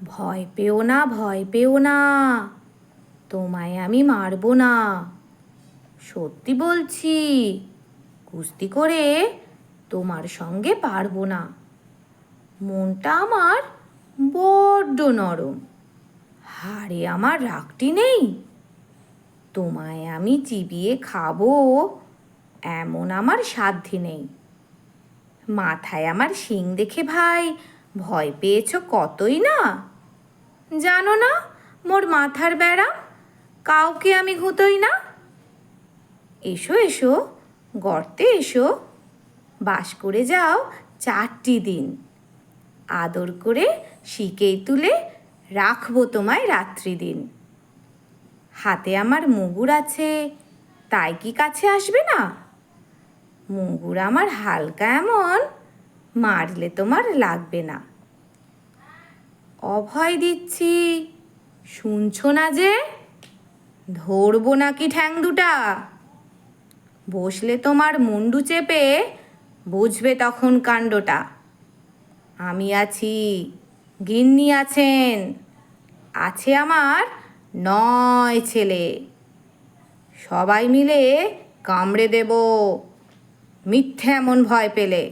ভয় পেও না, ভয় পেও না, তোমায় আমি মারবো না। সত্যি বলছি, কুস্তি করে তোমার সঙ্গে পারবো না। মনটা আমার বড্ড নরম, হাড়ে আমার রাগটি নেই। তোমায় আমি চিবিয়ে খাবো এমন আমার সাধ্যি নেই। মাথায় আমার শিং দেখে ভাই ভয় পেয়েছ কতই না। জানো না মোর মাথার ব্যারাম, কাউকে আমি ঘুঁতোই না। এসো এসো, গর্তে এসো, বাস করে যাও 4টি দিন। আদর করে শিকেই তুলে রাখবো তোমায় রাত্রিদিন। হাতে আমার মুগুর আছে, তাই কি কাছে আসবে না? মুগুর আমার হালকা এমন, মারলে তোমার লাগবে না। অভয় দিচ্ছি, শুনছো না যে? ধরবো নাকি ঠ্যাং দুটা? বসলে তোমার মুন্ডু চেপে বুঝবে তখন কাণ্ডটা। আমি আছি, গিন্নি আছেন, আছে আমার 9 ছেলে। সবাই মিলে কামড়ে দেব মিথ্যে এমন ভয় পেলে।